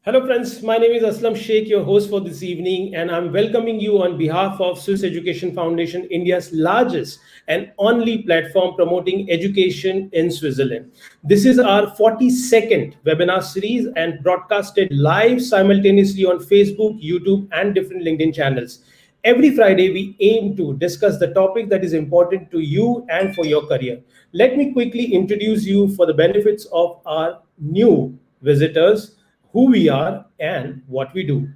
Hello, friends. My name is Aslam Sheikh, your host for this evening, and I'm welcoming you on behalf of Swiss Education Foundation, India's largest and only platform promoting education in Switzerland. This is our 42nd webinar series and broadcasted live simultaneously on Facebook, YouTube, and different LinkedIn channels. Every Friday, we aim to discuss the topic that is important to you and for your career. Let me quickly introduce you for the benefits of our new visitors, who we are and what we do.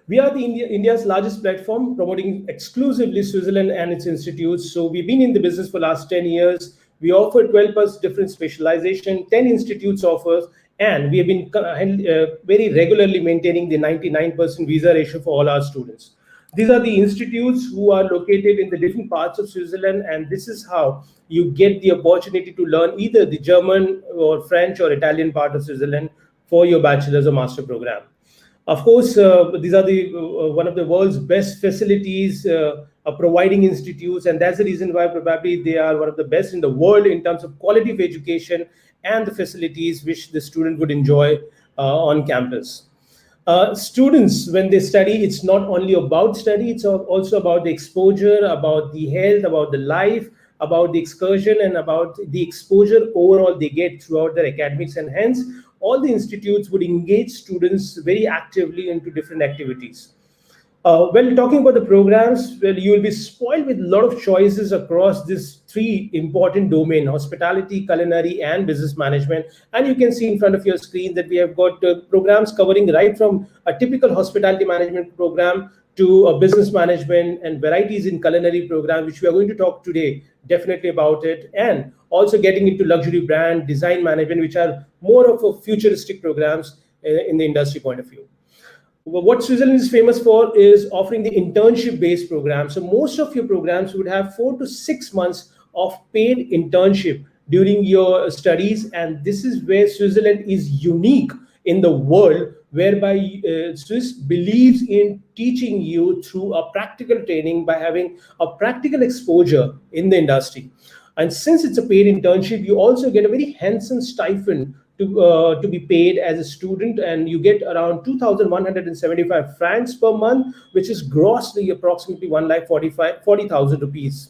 We are India's largest platform promoting exclusively Switzerland and its institutes. So we've been in the business for the last 10 years. We offer 12 plus different specialization, 10 institutes offers, and we have been very regularly maintaining the 99% visa ratio for all our students. These are the institutes who are located in the different parts of Switzerland, and this is how you get the opportunity to learn either the German or French or Italian part of Switzerland for your bachelor's or master program. Of course, these are the one of the world's best facilities providing institutes, and that's the reason why probably they are one of the best in the world in terms of quality of education and the facilities which the student would enjoy on campus. Students, when they study, it's not only about study, it's also about the exposure, about the health, about the life, about the excursion, and about the exposure overall they get throughout their academics. And hence, all the institutes would engage students very actively into different activities. When talking about the programs, well, you will be spoiled with a lot of choices across these three important domains: hospitality, culinary, and business management. And you can see in front of your screen that we have got programs covering right from a typical hospitality management program to a business management and varieties in culinary program, which we are going to talk today definitely about it, and also getting into luxury brand, design management, which are more of a futuristic programs in the industry point of view. What Switzerland is famous for is offering the internship-based program. So most of your programs would have 4 to 6 months of paid internship during your studies, and this is where Switzerland is unique in the world, whereby Swiss believes in teaching you through a practical training by having a practical exposure in the industry. And since it's a paid internship, you also get a very handsome stipend to be paid as a student, and you get around 2,175 francs per month, which is grossly approximately 1,40,000 rupees.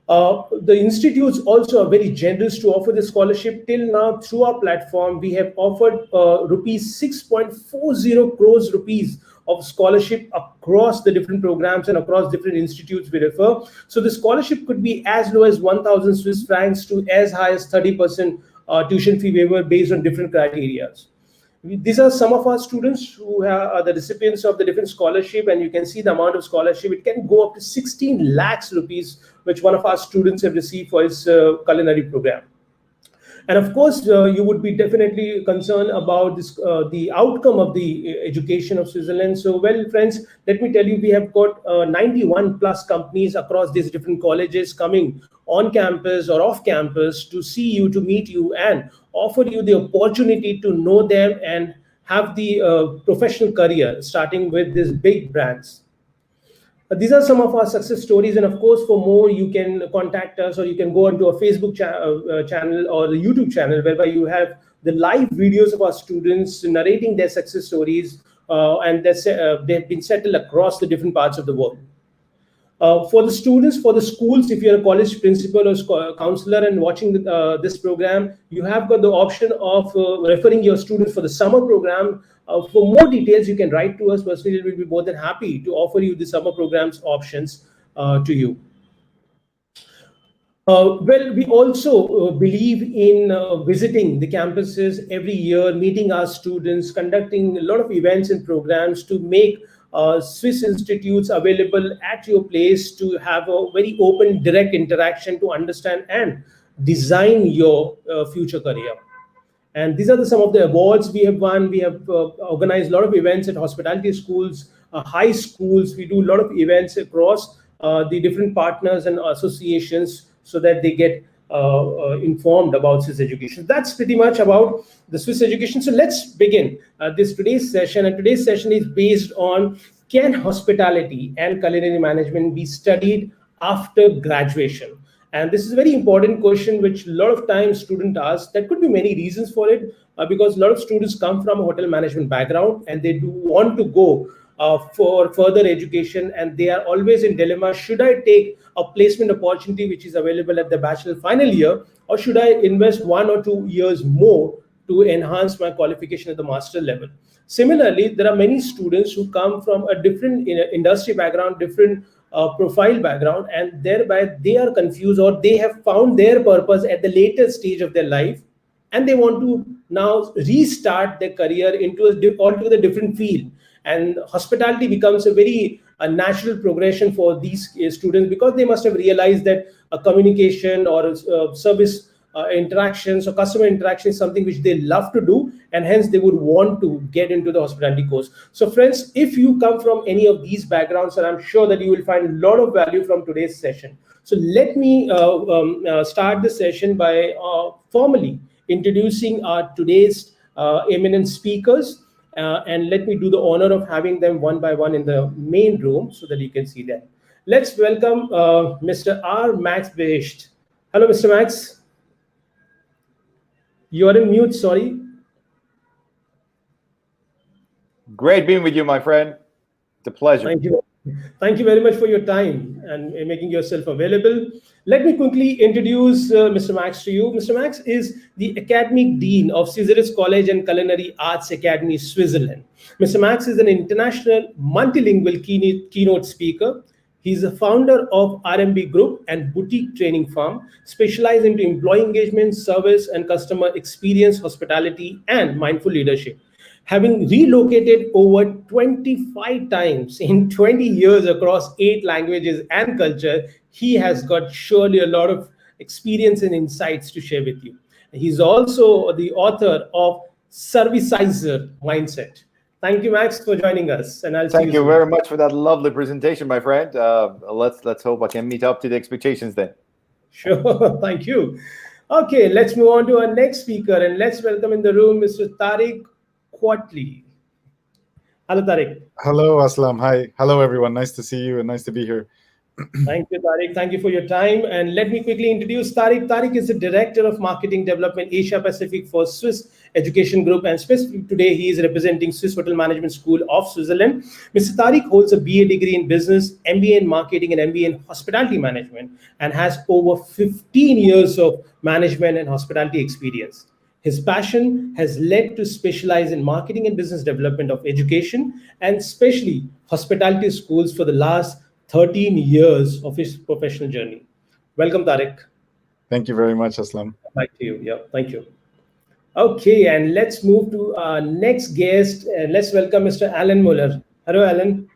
The institutes also are very generous to offer the scholarship. Till now, through our platform, we have offered rupees 6.40 crores rupees of scholarship across the different programs and across different institutes we refer. So the scholarship could be as low as 1,000 Swiss francs to as high as 30% tuition fee waiver based on different criteria. These are some of our students who are the recipients of the different scholarship, and you can see the amount of scholarship. It can go up to 16 lakhs rupees, which one of our students have received for his culinary program. And of course, you would be definitely concerned about this, the outcome of the education of Switzerland. So, well, friends, let me tell you, we have got 91 plus companies across these different colleges coming on campus or off campus to see you, to meet you, and offer you the opportunity to know them and have the professional career, starting with these big brands. These are some of our success stories, and of course, for more, you can contact us, or you can go onto a Facebook channel or the YouTube channel, whereby you have the live videos of our students narrating their success stories, and they've been settled across the different parts of the world. For the students, for the schools, if you're a college principal or counselor and watching this program, you have got the option of referring your students for the summer program. For more details, you can write to us personally. We'll be more than happy to offer you the summer programs options to you. Well, we also believe in visiting the campuses every year, meeting our students, conducting a lot of events and programs to make Swiss institutes available at your place, to have a very open, direct interaction to understand and design your future career. And these are some of the awards we have won. We have organized a lot of events at hospitality schools, high schools. We do a lot of events across the different partners and associations so that they get informed about Swiss education. That's pretty much about the Swiss education. So let's begin today's session. And today's session is based on: can hospitality and culinary management be studied after graduation? And this is a very important question, which a lot of times students ask. There could be many reasons for it, because a lot of students come from a hotel management background and they do want to go for further education, and they are always in dilemma: should I take a placement opportunity which is available at the bachelor final year, or should I invest 1 or 2 years more to enhance my qualification at the master level? Similarly, there are many students who come from a different industry background, different profile background, and thereby they are confused, or they have found their purpose at the later stage of their life, and they want to now restart their career into onto the different field. And hospitality becomes a natural progression for these students, because they must have realized that a communication or service interactions or customer interaction is something which they love to do, and hence they would want to get into the hospitality course. So friends, if you come from any of these backgrounds, and I'm sure that you will find a lot of value from today's session. So let me start the session by formally introducing our today's eminent speakers, and let me do the honor of having them one by one in the main room so that you can see them. Let's welcome Mr. R. Max Behisht. Hello, Mr. Max. You are in mute, sorry. Great being with you, my friend. It's a pleasure. Thank you. Thank you very much for your time and making yourself available. Let me quickly introduce Mr. Max to you. Mr. Max is the Academic Dean of Specializations College and Culinary Arts Academy, Switzerland. Mr. Max is an international multilingual keynote speaker. He's a founder of RMB Group and boutique training firm, specialized into employee engagement, service and customer experience, hospitality, and mindful leadership. Having relocated over 25 times in 20 years across 8 languages and culture, he has got surely a lot of experience and insights to share with you. He's also the author of Servicizer Mindset. Thank you, Max, for joining us. And I'll see you Thank you very much for that lovely presentation, my friend. Let's hope I can meet up to the expectations then. Sure, thank you. Okay, let's move on to our next speaker, and let's welcome in the room Mr. Tariq Quatley. Hello, Tariq. Hello, Aslam. Hi. Hello, everyone. Nice to see you and nice to be here. Thank you, Tariq. Thank you for your time. And let me quickly introduce Tariq. Tariq is the Director of Marketing Development Asia Pacific for Swiss Education Group, and specifically today he is representing Swiss Hotel Management School of Switzerland. Mr. Tariq holds a BA degree in business, MBA in marketing, and MBA in hospitality management, and has over 15 years of management and hospitality experience. His passion has led to specialize in marketing and business development of education, and especially hospitality schools for the last 13 years of his professional journey. Welcome, Tariq. Thank you very much, Aslam. Back to you. Yeah, thank you. Okay, and let's move to our next guest. Let's welcome Mr. Alan Muller. Hello, Alan.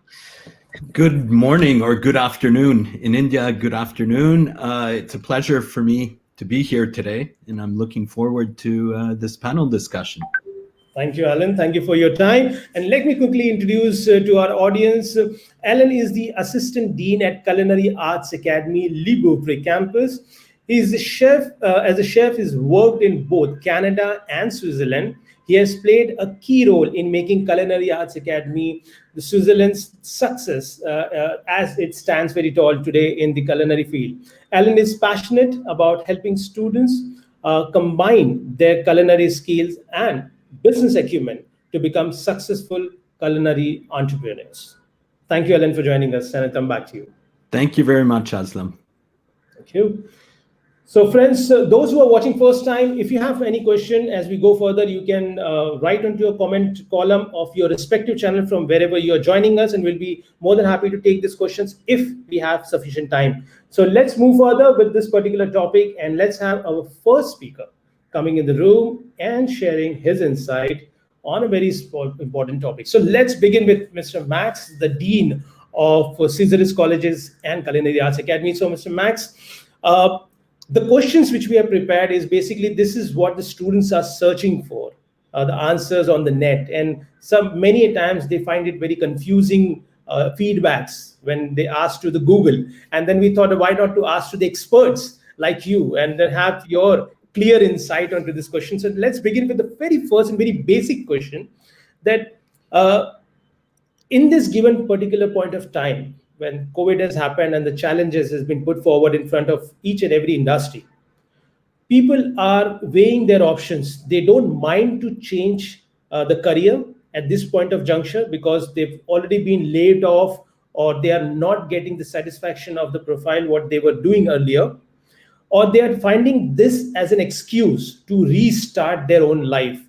Good morning or good afternoon. In India, good afternoon. It's a pleasure for me to be here today, and I'm looking forward to this panel discussion. Thank you, Alan. Thank you for your time. And let me quickly introduce to our audience, Alan is the Assistant Dean at Culinary Arts Academy, Le Beaupré campus. He's a chef. As a chef, he's worked in both Canada and Switzerland. He has played a key role in making Culinary Arts Academy the Switzerland's success as it stands very tall today in the culinary field. Alan is passionate about helping students combine their culinary skills and business acumen to become successful culinary entrepreneurs. Thank you, Alan, for joining us, and I'll come back to you. Thank you very much, Aslam. Thank you. So friends, those who are watching first time, if you have any question as we go further, you can write onto a comment column of your respective channel from wherever you are joining us, and we'll be more than happy to take these questions if we have sufficient time. So let's move further with this particular topic, and let's have our first speaker coming in the room and sharing his insight on a very important topic. So let's begin with Mr. Max, the Dean of Specializations Colleges and Culinary Arts Academy. So Mr. Max, the questions which we have prepared is basically, this is what the students are searching for, the answers on the net. And many times they find it very confusing feedbacks when they ask to the Google. And then we thought, why not to ask to the experts like you and then have your clear insight onto this question. So let's begin with the very first and very basic question that in this given particular point of time, when COVID has happened and the challenges has been put forward in front of each and every industry, people are weighing their options. They don't mind to change the career at this point of juncture because they've already been laid off, or they are not getting the satisfaction of the profile what they were doing earlier, or they are finding this as an excuse to restart their own life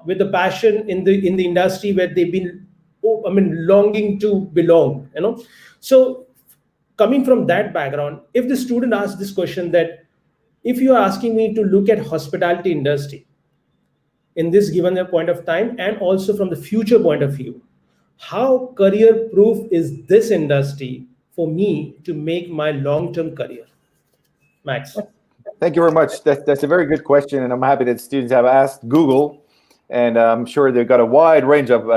with a passion in the industry where they've been, longing to belong. So coming from that background, if the student asks this question, that if you are asking me to look at hospitality industry in this given point of time and also from the future point of view, how career proof is this industry for me to make my long-term career? Max. Thank you very much. That's a very good question, and I'm happy that students have asked Google, and I'm sure they've got a wide range of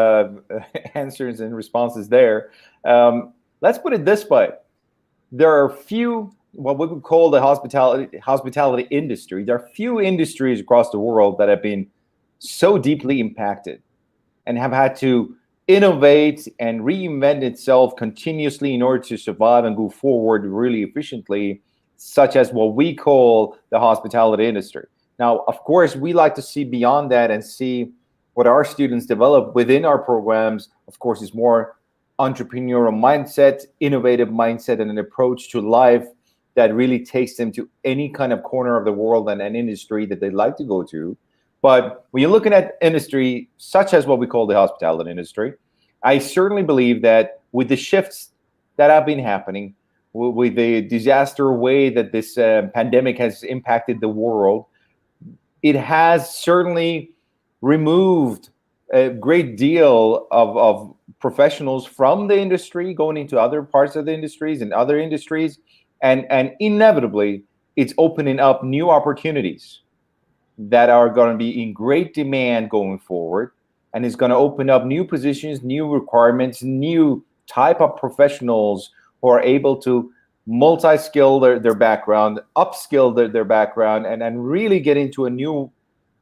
answers and responses there. Let's put it this way. There are few, what we would call the hospitality industry. There are few industries across the world that have been so deeply impacted and have had to innovate and reinvent itself continuously in order to survive and go forward really efficiently, such as what we call the hospitality industry. Now, of course, we like to see beyond that and see what our students develop within our programs. Of course, is more entrepreneurial mindset, innovative mindset, and an approach to life that really takes them to any kind of corner of the world and an industry that they'd like to go to. But when you're looking at industry such as what we call the hospitality industry, I certainly believe that with the shifts that have been happening, with the disaster way that this pandemic has impacted the world, it has certainly removed a great deal of professionals from the industry going into other parts of the industries and other industries. And inevitably, it's opening up new opportunities that are going to be in great demand going forward. And it's going to open up new positions, new requirements, new type of professionals who are able to multi-skill their background, upskill their background, and really get into a new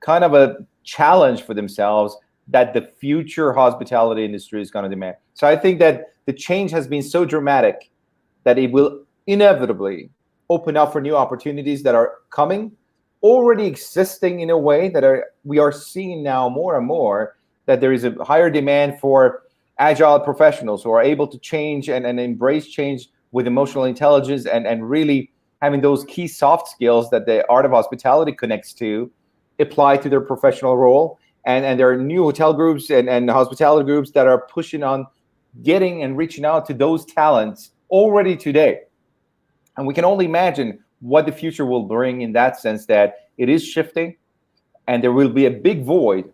kind of a challenge for themselves that the future hospitality industry is going to demand. So I think that the change has been so dramatic that it will inevitably open up for new opportunities that are coming, already existing in a way that we are seeing now more and more, that there is a higher demand for agile professionals who are able to change and embrace change with emotional intelligence and really having those key soft skills that the art of hospitality connects to apply to their professional role. And there are new hotel groups and hospitality groups that are pushing on getting and reaching out to those talents already today. And we can only imagine what the future will bring in that sense, that it is shifting and there will be a big void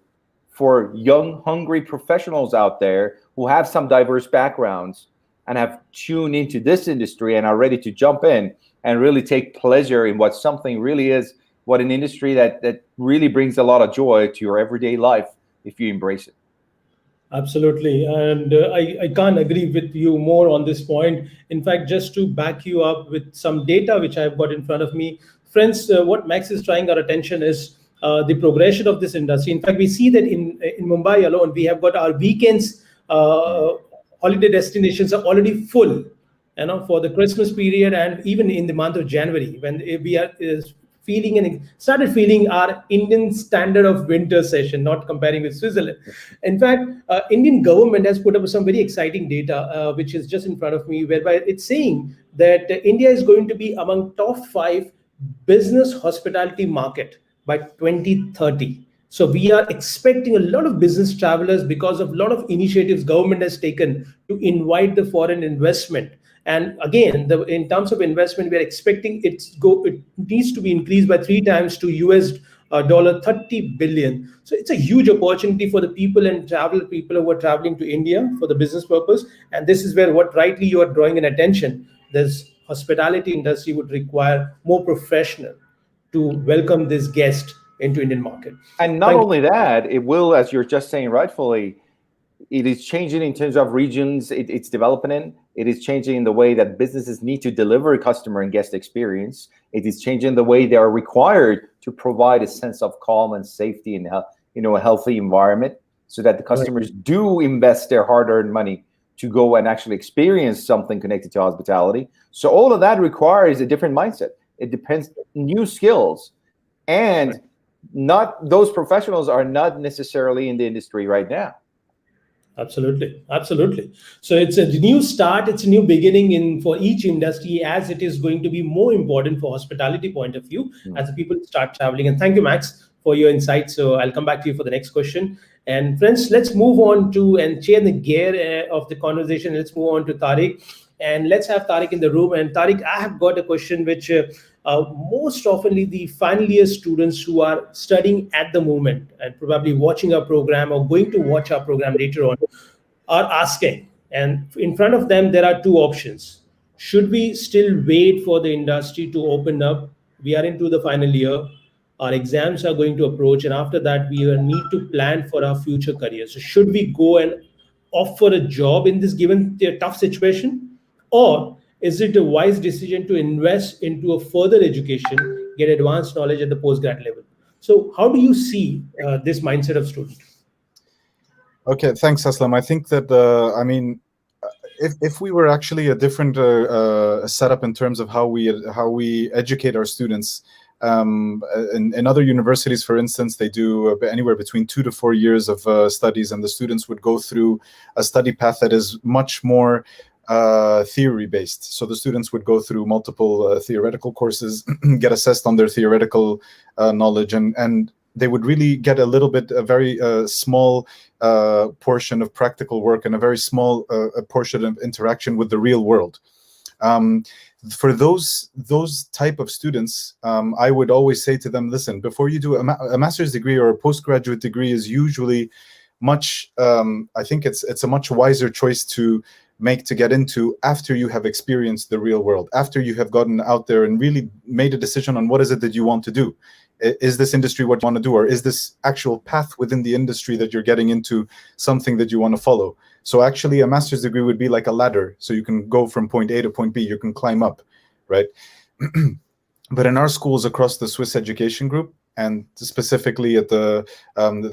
for young, hungry professionals out there who have some diverse backgrounds and have tuned into this industry and are ready to jump in and really take pleasure in what something really is, what an industry that really brings a lot of joy to your everyday life if you embrace it. Absolutely. And I can't agree with you more on this point. In fact, just to back you up with some data which I've got in front of me, friends, what Max is trying our attention is the progression of this industry. In fact, we see that in Mumbai alone, we have got our weekends, holiday destinations are already full, for the Christmas period, and even in the month of January, when we are started feeling our Indian standard of winter session, not comparing with Switzerland. In fact, Indian government has put up some very exciting data, which is just in front of me, whereby it's saying that India is going to be among top 5 business hospitality market by 2030. So we are expecting a lot of business travelers because of a lot of initiatives government has taken to invite the foreign investment. And again, in terms of investment, we are expecting it needs to be increased by 3 times to US dollar 30 billion. So it's a huge opportunity for the people who are traveling to India for the business purpose. And this is where what rightly you are drawing an attention. This hospitality industry would require more professional to welcome this guest into Indian market. And not only that, it will, as you're just saying rightfully, it is changing in terms of regions it's developing in. It is changing in the way that businesses need to deliver customer and guest experience. It is changing the way they are required to provide a sense of calm and safety and a healthy environment, so that the customers do invest their hard-earned money to go and actually experience something connected to hospitality. So all of that requires a different mindset. It depends new skills, and not those professionals are not necessarily in the industry right now. Absolutely, absolutely. So it's a new start, it's a new beginning for each industry, as it is going to be more important for hospitality point of view as the people start traveling. And thank you, Max, for your insights. So I'll come back to you for the next question. And friends, let's move on to and change the gear of the conversation. Let's move on to Tariq, and let's have Tariq in the room. And Tariq, I have got a question which most oftenly the final year students who are studying at the moment and probably watching our program or going to watch our program later on are asking. And in front of them, there are two options. Should we still wait for the industry to open up? We are into the final year. Our exams are going to approach, and after that, we will need to plan for our future career. So, should we go and offer a job in this given tough situation, or is it a wise decision to invest into a further education, get advanced knowledge at the postgrad level? So, how do you see this mindset of student? Okay, thanks, Aslam. I think that if we were actually a different setup in terms of how we educate our students. In other universities, for instance, they do anywhere between 2 to 4 years of studies, and the students would go through a study path that is much more theory-based. So the students would go through multiple theoretical courses, get assessed on their theoretical knowledge, and they would really get a very small portion of practical work and a very small portion of interaction with the real world. For those type of students, I would always say to them, listen, before you do a master's degree or a postgraduate degree is usually much, I think it's a much wiser choice to make to get into after you have experienced the real world, after you have gotten out there and really made a decision on what is it that you want to do. Is this industry what you want to do, or is this actual path within the industry that you're getting into something that you want to follow? So actually a master's degree would be like a ladder. So you can go from point A to point B, you can climb up, right? But in our schools across the Swiss Education Group, and specifically at the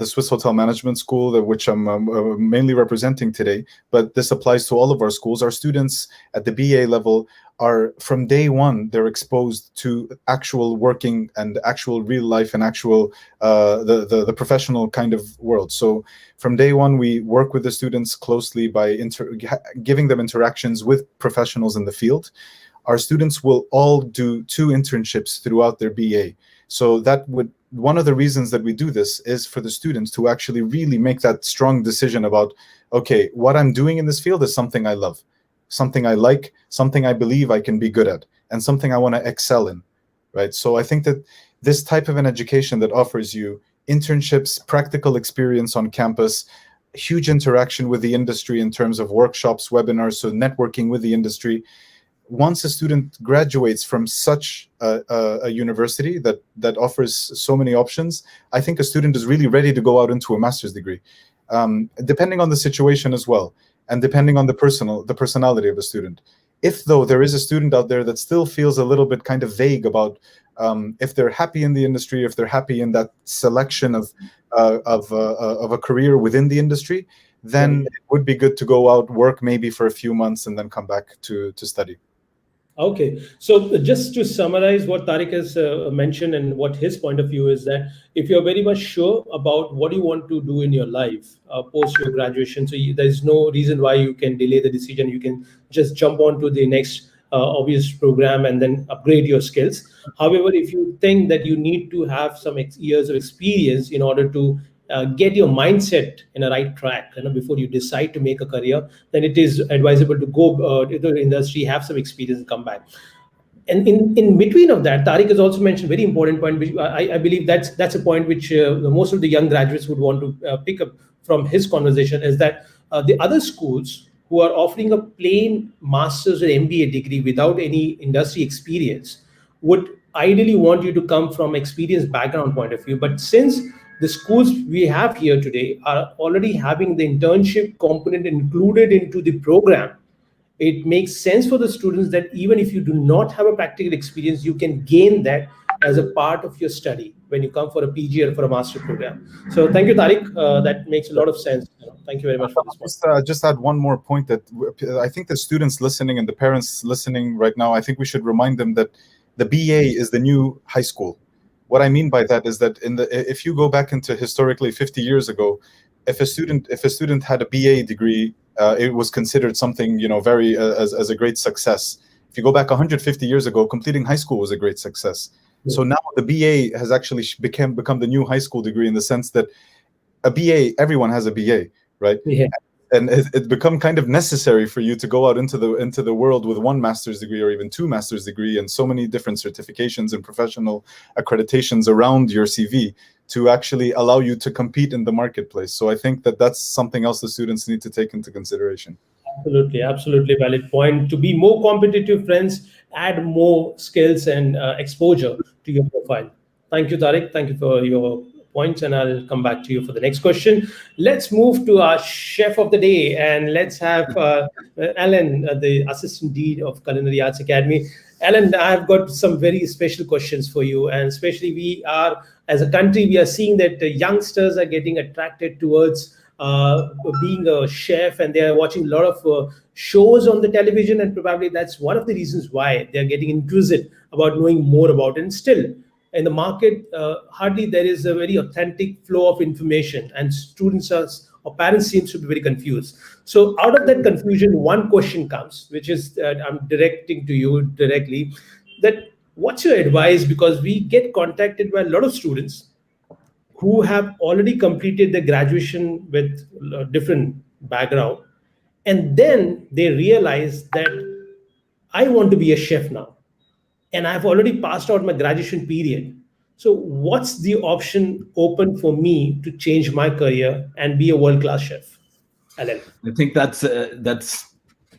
Swiss Hotel Management School, which I'm mainly representing today, but this applies to all of our schools. Our students at the BA level are, from day one, they're exposed to actual working and actual real life and actual the professional kind of world. So from day one, we work with the students closely by giving them interactions with professionals in the field. Our students will all do 2 internships throughout their BA. So one of the reasons that we do this is for the students to actually really make that strong decision about, okay, what I'm doing in this field is something I love, something I like, something I believe I can be good at, and something I want to excel in, right? So I think that this type of an education that offers you internships, practical experience on campus, huge interaction with the industry in terms of workshops, webinars, so networking with the industry. Once a student graduates from such a university that offers so many options, I think a student is really ready to go out into a master's degree, depending on the situation as well, and depending on the personality of the student. If, though, there is a student out there that still feels a little bit kind of vague about if they're happy in the industry, if they're happy in that selection of a career within the industry, then it would be good to go out, work maybe for a few months, and then come back to study. Okay, so just to summarize what Tariq has mentioned and what his point of view is, that if you're very much sure about what you want to do in your life post your graduation, so there's no reason why you can delay the decision. You can just jump on to the next obvious program and then upgrade your skills. However, if you think that you need to have some years of experience in order to get your mindset in a right track, before you decide to make a career, then it is advisable to go to the industry, have some experience, and come back. And in between of that, Tariq has also mentioned a very important point, which I believe that's a point which most of the young graduates would want to pick up from his conversation, is that the other schools who are offering a plain master's or MBA degree without any industry experience would ideally want you to come from experience background point of view. But since the schools we have here today are already having the internship component included into the program, it makes sense for the students that even if you do not have a practical experience, you can gain that as a part of your study when you come for a PG or for a master program. So thank you, Tariq. That makes a lot of sense. Thank Thank you very much for this one. Just add one more point that I think the students listening and the parents listening right now, I think we should remind them that the BA is the new high school. What I mean by that is that if you go back into historically 50 years ago, if a student had a BA degree, it was considered something, very as a great success. If you go back 150 years ago, completing high school was a great success. Yeah. So now the BA has actually become the new high school degree, in the sense that a BA, everyone has a BA, right? Yeah. And it become kind of necessary for you to go out into the world with one master's degree or even two master's degree and so many different certifications and professional accreditations around your CV to actually allow you to compete in the marketplace. So I think that that's something else the students need to take into consideration. Absolutely valid point. To be more competitive, friends, add more skills and exposure to your profile. Thank you, Tariq. Thank you for your points, and I'll come back to you for the next question. Let's move to our chef of the day, and let's have Alan, the Assistant Dean of Culinary Arts Academy. Alan, I've got some very special questions for you, and especially we are, as a country, we are seeing that the youngsters are getting attracted towards being a chef, and they are watching a lot of shows on the television, and probably that's one of the reasons why they're getting inquisitive about knowing more about it. And still, in the market, hardly there is a very authentic flow of information, and students or parents seems to be very confused. So out of that confusion, one question comes, which is I'm directing to you directly, that what's your advice? Because we get contacted by a lot of students who have already completed their graduation with a different background, and then they realize that I want to be a chef now, and I've already passed out my graduation period. So what's the option open for me to change my career and be a world-class chef? Alan. I think that's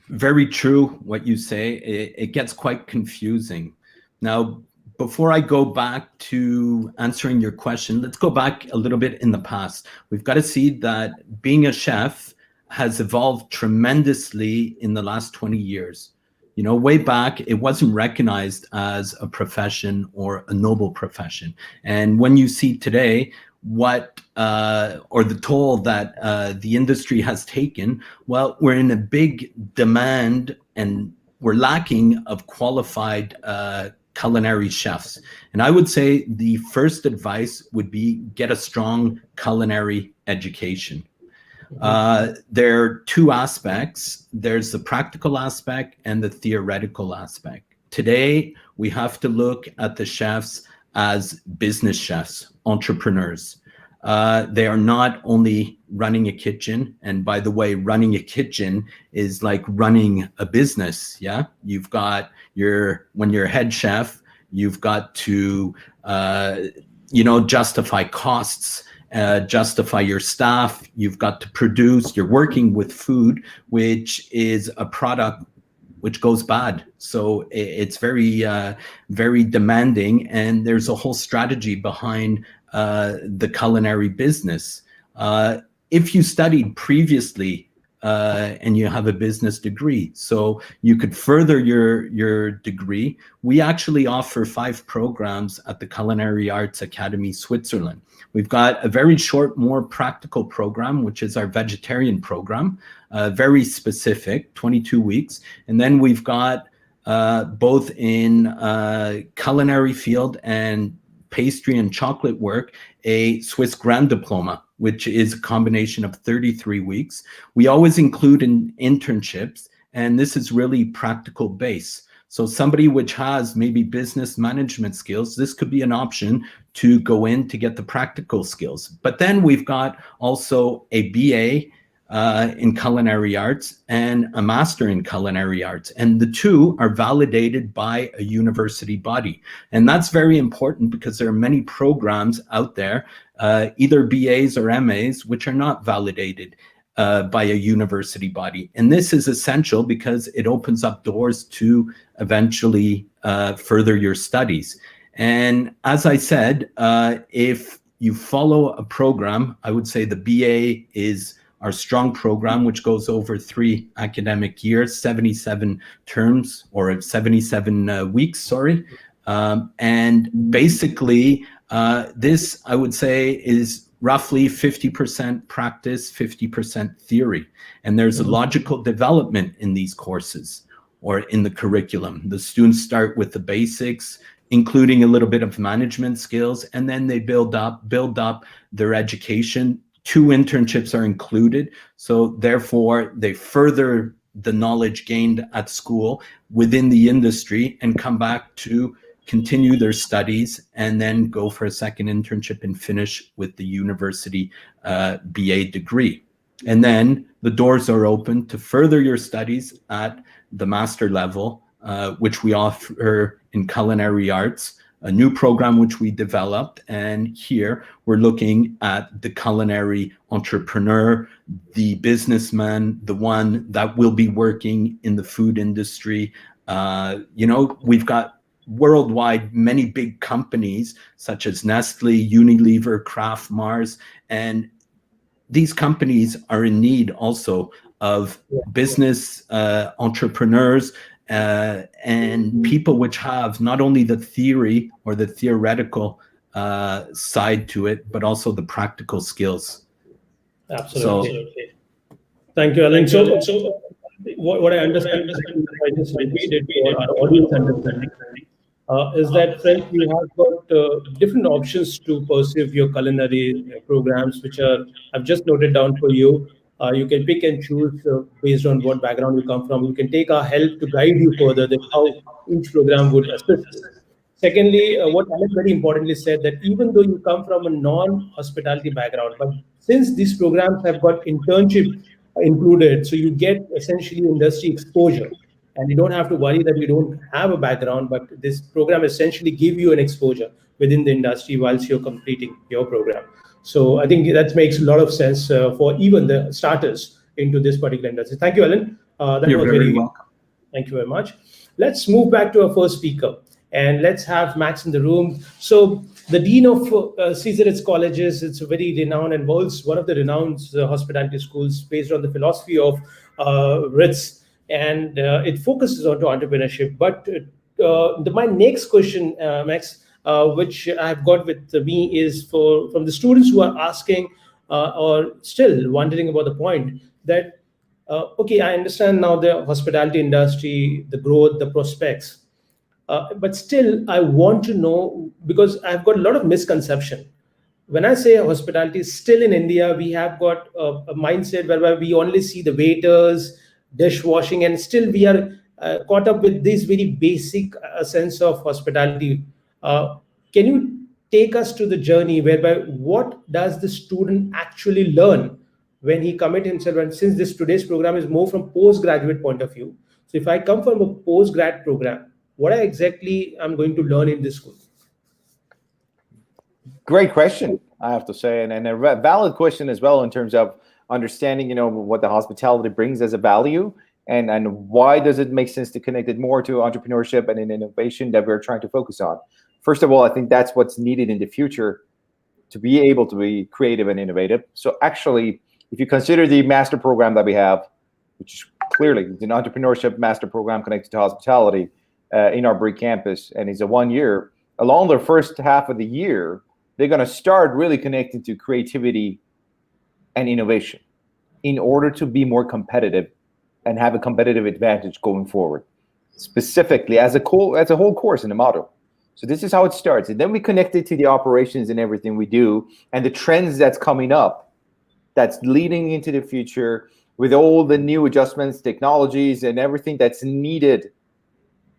very true what you say. It gets quite confusing. Now, before I go back to answering your question, let's go back a little bit in the past. We've got to see that being a chef has evolved tremendously in the last 20 years. Way back, it wasn't recognized as a profession or a noble profession. And when you see today or the toll that the industry has taken, well, we're in a big demand and we're lacking of qualified culinary chefs. And I would say the first advice would be get a strong culinary education. There are two aspects. There's the practical aspect and the theoretical aspect. Today, we have to look at the chefs as business chefs, entrepreneurs. They are not only running a kitchen, and by the way, running a kitchen is like running a business. Yeah, you've got when you're head chef, you've got to justify costs, justify your staff. You've got to produce. You're working with food, which is a product which goes bad. So it's very, very demanding, and there's a whole strategy behind the culinary business. If you studied previously and you have a business degree, so you could further your degree, we actually offer 5 programs at the Culinary Arts Academy, Switzerland. We've got a very short, more practical program, which is our vegetarian program, very specific, 22 weeks. And then we've got both in culinary field and pastry and chocolate work, a Swiss Grand Diploma, which is a combination of 33 weeks. We always include in internships, and this is really practical base. So somebody which has maybe business management skills, this could be an option to go in to get the practical skills. But then we've got also a BA in culinary arts and a master in culinary arts. And the two are validated by a university body. And that's very important because there are many programs out there, either BAs or MAs, which are not validated by a university body. And this is essential because it opens up doors to eventually further your studies. And as I said, if you follow a program, I would say the BA is our strong program, which goes over 3 academic years, 77 terms, or 77 weeks, sorry. And basically, this, I would say, is roughly 50% practice, 50% theory. And there's a logical development in these courses or in the curriculum. The students start with the basics, including a little bit of management skills, and then they build up their education. 2 internships are included, so therefore they further the knowledge gained at school within the industry and come back to continue their studies and then go for a second internship and finish with the university BA degree. And then the doors are open to further your studies at the master level, which we offer in culinary arts, a new program which we developed. And here we're looking at the culinary entrepreneur, the businessman, the one that will be working in the food industry. We've got worldwide many big companies such as Nestle, Unilever, Kraft, Mars, and these companies are in need also of business entrepreneurs and people which have not only the theory or the theoretical side to it, but also the practical skills. Absolutely. Thank you, Alan. So what I understand, I just repeated for our audience understanding, is that, friends, you have got different options to pursue your culinary programs, which I've just noted down for you. You can pick and choose based on what background you come from. You can take our help to guide you further, that how each program would assist you. Secondly, what Alex very importantly said, that even though you come from a non-hospitality background, but since these programs have got internship included, so you get essentially industry exposure. And you don't have to worry that you don't have a background, but this program essentially give you an exposure within the industry whilst you're completing your program. So I think that makes a lot of sense for even the starters into this particular industry. Thank you, Alan. You're very welcome. Thank you very much. Let's move back to our first speaker, and let's have Max in the room. So the Dean of Caesar's Colleges, it's a very renowned and world's one of the renowned hospitality schools based on the philosophy of Ritz. And it focuses on entrepreneurship. But my next question, Max, which I've got with me is from the students who are asking or still wondering about the point that, okay, I understand now the hospitality industry, the growth, the prospects, but still I want to know, because I've got a lot of misconception. When I say hospitality, still in India, we have got a mindset whereby we only see the waiters, dishwashing, and still we are caught up with this very basic sense of hospitality. Can you take us to the journey whereby what does the student actually learn when he commit himself? And since today's program is more from postgraduate point of view, so if I come from a postgrad program, what exactly I'm going to learn in this school? Great question, I have to say, and a valid question as well in terms of understanding, what the hospitality brings as a value, and why does it make sense to connect it more to entrepreneurship and an innovation that we're trying to focus on. First of all, I think that's what's needed in the future to be able to be creative and innovative. So actually, if you consider the master program that we have, which is clearly an entrepreneurship master program connected to hospitality in our Brick campus, and it's a 1 year, along the first half of the year, they're going to start really connecting to creativity and innovation in order to be more competitive and have a competitive advantage going forward, specifically as a whole course in the module. So this is how it starts. And then we connect it to the operations and everything we do and the trends that's coming up, that's leading into the future with all the new adjustments, technologies, and everything that's needed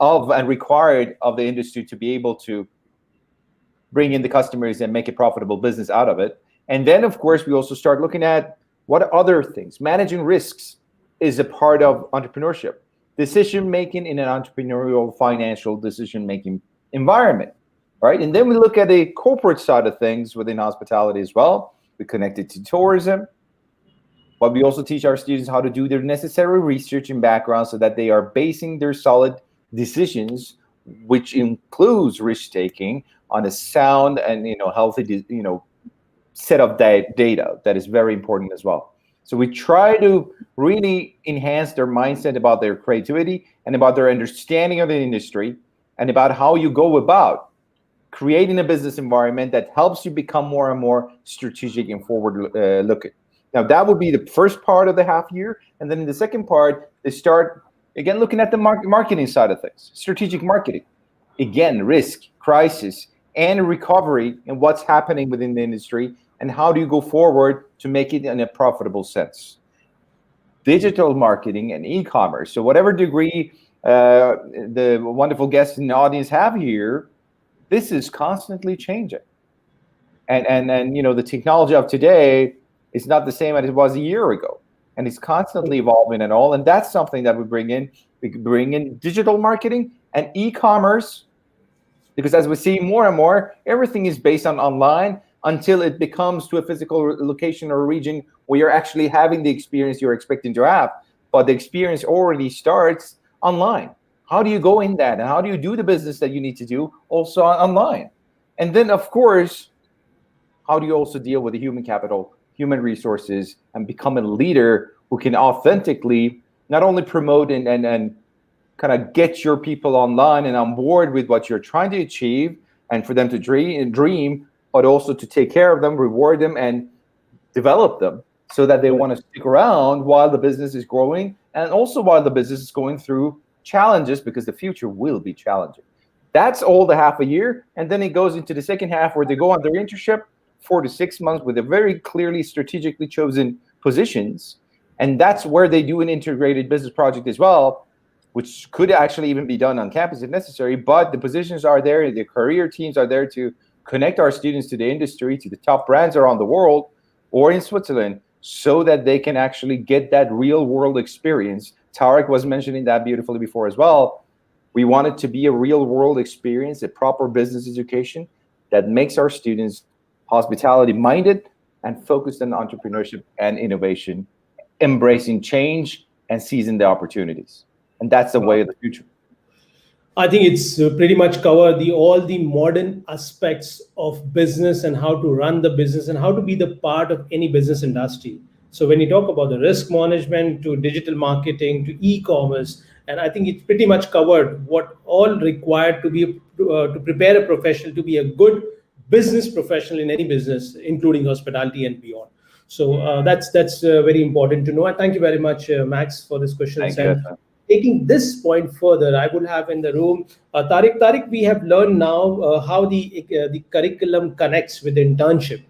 of and required of the industry to be able to bring in the customers and make a profitable business out of it. And then, of course, we also start looking at what other things. Managing risks is a part of entrepreneurship. Decision-making in an entrepreneurial financial decision-making environment, right? And then we look at the corporate side of things within hospitality as well. We connect it to tourism, but we also teach our students how to do their necessary research and background so that they are basing their solid decisions, which includes risk-taking, on a sound and healthy set of data that is very important as well. So we try to really enhance their mindset about their creativity and about their understanding of the industry and about how you go about creating a business environment that helps you become more and more strategic and forward looking. Now, that would be the first part of the half year. And then in the second part, they start, again, looking at the marketing side of things, strategic marketing. Again, risk, crisis, and recovery, and what's happening within the industry, and how do you go forward to make it in a profitable sense. Digital marketing and e-commerce. So whatever degree the wonderful guests in the audience have here, this is constantly changing. And you know, the technology of today is not the same as it was a year ago. And it's constantly evolving and all. And that's something that we bring in. We bring in digital marketing and e-commerce, because as we see more and more, everything is based on online until it becomes to a physical location or region where you're actually having the experience you're expecting to have. But the experience already starts online. How do you go in that? And how do you do the business that you need to do also online? And then, of course, how do you also deal with the human capital, human resources, and become a leader who can authentically not only promote and kind of get your people online and on board with what you're trying to achieve, and for them to dream, but also to take care of them, reward them, and develop them so that they want to stick around while the business is growing, and also while the business is going through challenges, because the future will be challenging. That's all the half a year. And then it goes into the second half where they go on their internship, 4 to 6 months, with a very clearly strategically chosen positions. And that's where they do an integrated business project as well, which could actually even be done on campus if necessary. But the positions are there, the career teams are there to connect our students to the industry, to the top brands around the world or in Switzerland, so that they can actually get that real world experience. Tarek was mentioning that beautifully before as well. We want it to be a real world experience, a proper business education that makes our students hospitality minded and focused on entrepreneurship and innovation, embracing change and seizing the opportunities. And that's the way of the future. I think it's pretty much covered all the modern aspects of business and how to run the business and how to be the part of any business industry. So when you talk about the risk management to digital marketing to e-commerce, and I think it's pretty much covered what all required to be to prepare a professional to be a good business professional in any business, including hospitality and beyond. So that's very important to know. And thank you very much, Max, for this question. Thank you. Taking this point further, I would have in the room Tariq. Tariq, we have learned now how the curriculum connects with the internship.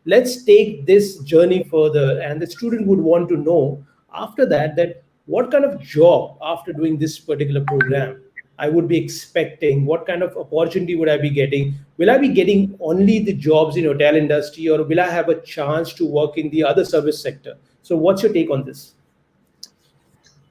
Let's take this journey further, and the student would want to know after that what kind of job after doing this particular program I would be expecting, what kind of opportunity would I be getting? Will I be getting only the jobs in hotel industry, or will I have a chance to work in the other service sector? So what's your take on this?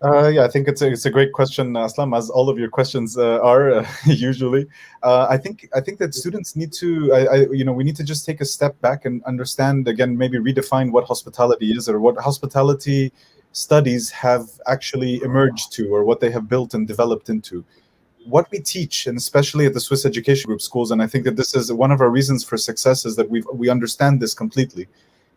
Yeah, I think it's a great question, Aslam, as all of your questions are usually. I think that students need to, we need to just take a step back and understand, again, maybe redefine what hospitality is, or what hospitality studies have actually emerged to, or what they have built and developed into. What we teach, and especially at the Swiss Education Group schools, and I think that this is one of our reasons for success, is that we understand this completely,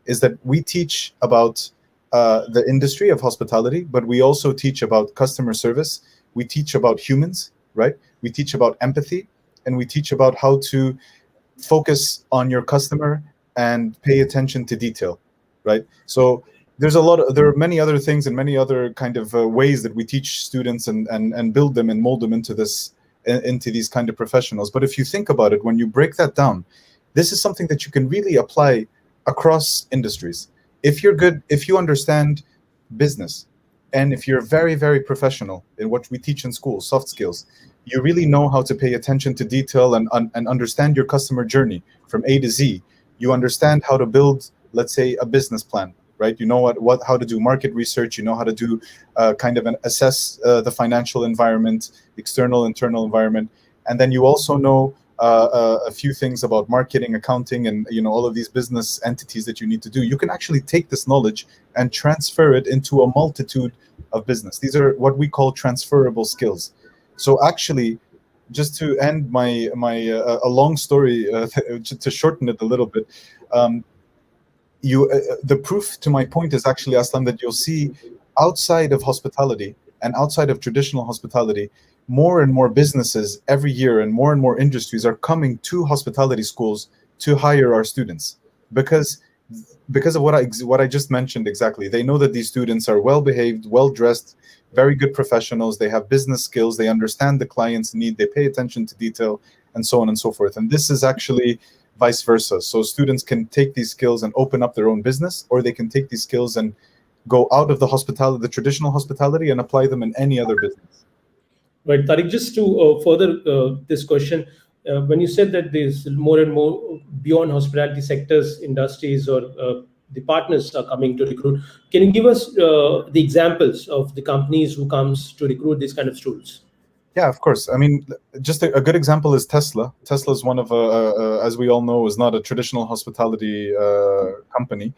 is that we teach about the industry of hospitality, but we also teach about customer service. We teach about humans, right? We teach about empathy, and we teach about how to focus on your customer and pay attention to detail, right? So there are many other things and many other kind of ways that we teach students and build them and mold them into these kind of professionals. But if you think about it, when you break that down, this is something that you can really apply across industries. If you're good, if you understand business, and if you're very, very professional in what we teach in school, soft skills, you really know how to pay attention to detail and understand your customer journey from A to Z. You understand how to build, let's say, a business plan, right? You know how to do market research. You know how to do assess the financial environment, external, internal environment, and then you also know a few things about marketing, accounting, and all of these business entities that you need to do. You can actually take this knowledge and transfer it into a multitude of business. These are what we call transferable skills. So actually, just to end my a long story, to shorten it a little bit, the proof to my point is actually, Aslam, that you'll see outside of hospitality, And outside of traditional hospitality, more and more businesses every year and more industries are coming to hospitality schools to hire our students because of what I just mentioned exactly. They know that these students are well behaved, well dressed, very good professionals. They have business skills. They understand the client's need. They pay attention to detail, and so on and so forth. And this is actually vice versa. So students can take these skills and open up their own business, or they can take these skills and go out of the hospitality, the traditional hospitality, and apply them in any other business. Right, Tariq, just to further this question, when you said that there's more and more beyond hospitality sectors, industries, or the partners are coming to recruit, can you give us the examples of the companies who comes to recruit these kind of students? Yeah, of course. I mean, just a good example is Tesla. Tesla is one of, as we all know, is not a traditional hospitality company.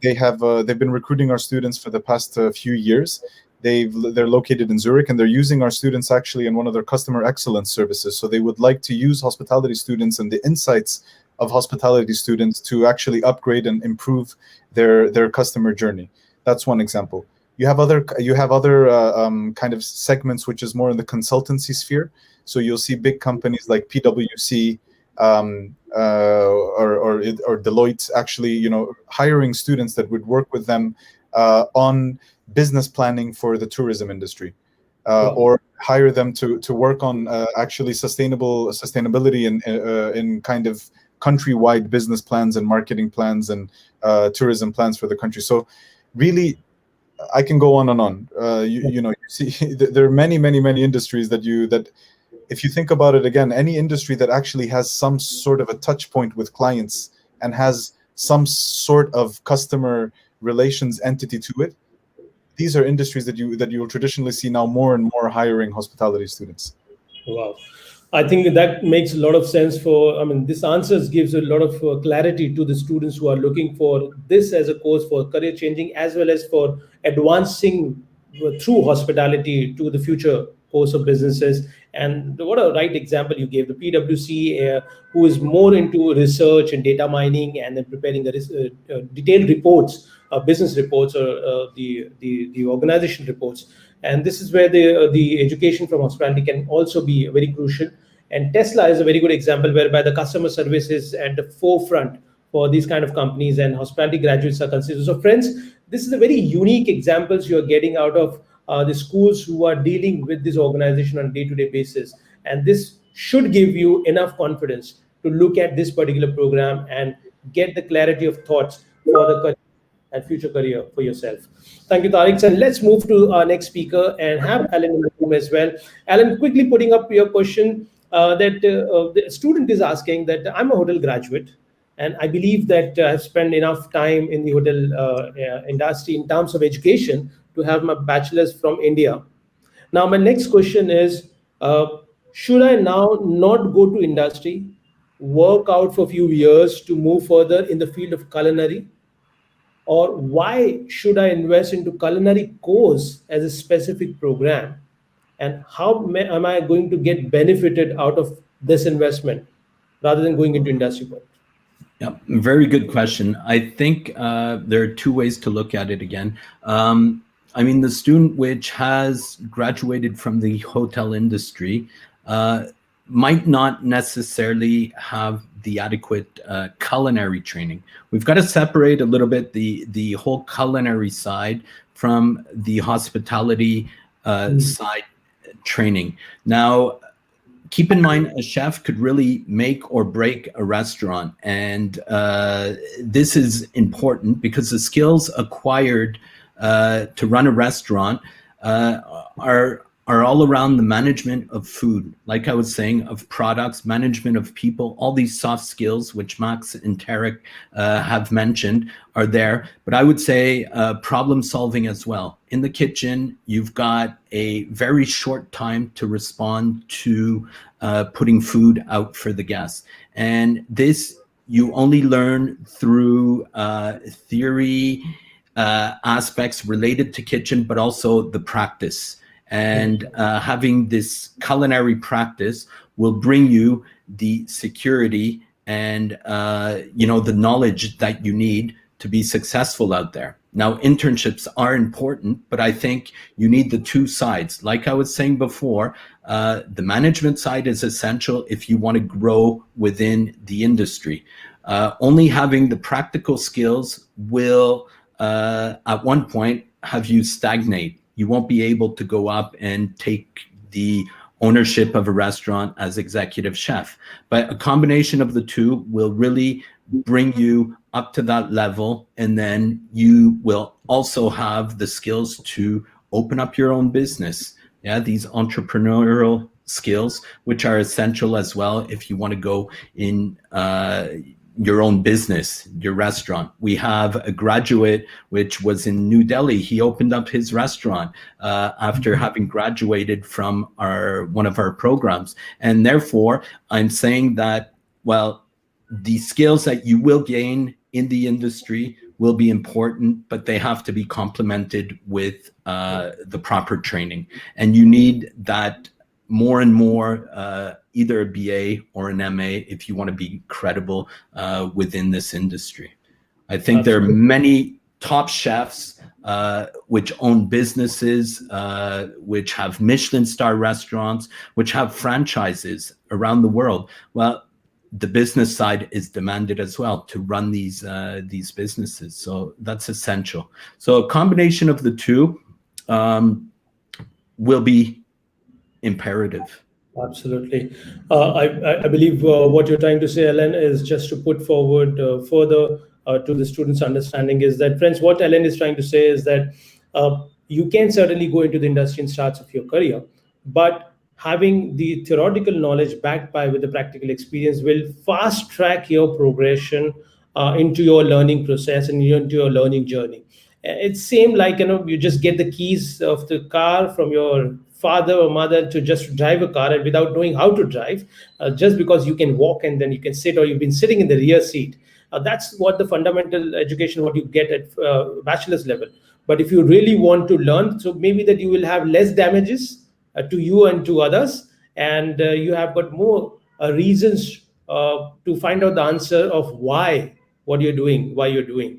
They've been recruiting our students for the past few years. They're located in Zurich, and they're using our students actually in one of their customer excellence services. So they would like to use hospitality students and the insights of hospitality students to actually upgrade and improve their customer journey. That's one example. You have other kind of segments which is more in the consultancy sphere. So you'll see big companies like PwC or Deloitte actually, hiring students that would work with them on business planning for the tourism industry, or hire them to work on actually sustainability in kind of countrywide business plans and marketing plans and tourism plans for the country. So really, I can go on and on. You see, there are many industries that if you think about it again, any industry that actually has some sort of a touch point with clients and has some sort of customer relations entity to it, these are industries that you will traditionally see now more and more hiring hospitality students. Wow. I think that makes a lot of sense this answers gives a lot of clarity to the students who are looking for this as a course for career changing, as well as for advancing through hospitality to the future course of businesses. And what a right example you gave, the PwC, who is more into research and data mining and then preparing the detailed reports, business reports, or the organization reports. And this is where the education from hospitality can also be very crucial. And Tesla is a very good example whereby the customer service is at the forefront for these kind of companies, and hospitality graduates are considered. So friends, this is a very unique examples you're getting out of the schools who are dealing with this organization on a day-to-day basis. And this should give you enough confidence to look at this particular program and get the clarity of thoughts for the career and future career for yourself. Thank you, Tariq. And let's move to our next speaker and have Alan in the room as well. Alan, quickly putting up your question that the student is asking that I'm a hotel graduate, and I believe that I've spent enough time in the hotel industry in terms of education to have my bachelor's from India. Now, my next question is, should I now not go to industry, work out for a few years to move further in the field of culinary? Or why should I invest into culinary course as a specific program? And how am I going to get benefited out of this investment rather than going into industry? Yeah, very good question. I think there are two ways to look at it again. The student which has graduated from the hotel industry might not necessarily have the adequate culinary training. We've got to separate a little bit the whole culinary side from the hospitality side training. Now, keep in mind, a chef could really make or break a restaurant. And this is important because the skills acquired to run a restaurant are all around the management of food, like I was saying, of products, management of people. All these soft skills, which Max and Tarek have mentioned, are there. But I would say problem solving as well. In the kitchen, you've got a very short time to respond to putting food out for the guests. And this you only learn through theory aspects related to kitchen, but also the practice. And having this culinary practice will bring you the security and the knowledge that you need to be successful out there. Now, internships are important, but I think you need the two sides. Like I was saying before, the management side is essential if you want to grow within the industry. Only having the practical skills will, at one point, have you stagnate. You won't be able to go up and take the ownership of a restaurant as executive chef. But a combination of the two will really bring you up to that level, and then you will also have the skills to open up your own business. Yeah, these entrepreneurial skills, which are essential as well if you want to go in your own business, your restaurant. We have a graduate which was in New Delhi. He opened up his restaurant after having graduated from one of our programs. And therefore, I'm saying that, well, the skills that you will gain in the industry will be important, but they have to be complemented with the proper training. And you need that more and more, either a BA or an MA if you want to be credible within this industry. I think there are many top chefs which own businesses, which have Michelin star restaurants, which have franchises around the world. Well, the business side is demanded as well to run these businesses. So that's essential. So a combination of the two will be imperative. Absolutely. I believe what you're trying to say, Ellen, is just to put forward further to the students' understanding is that, friends, what Ellen is trying to say is that you can certainly go into the industry in starts of your career, but having the theoretical knowledge backed by with the practical experience will fast track your progression into your learning process and into your learning journey. It's same like, you just get the keys of the car from your father or mother to just drive a car, and without knowing how to drive, just because you can walk and then you can sit, or you've been sitting in the rear seat. That's what the fundamental education, what you get at bachelor's level. But if you really want to learn, so maybe that you will have less damages to you and to others, and you have got more reasons to find out the answer of why you're doing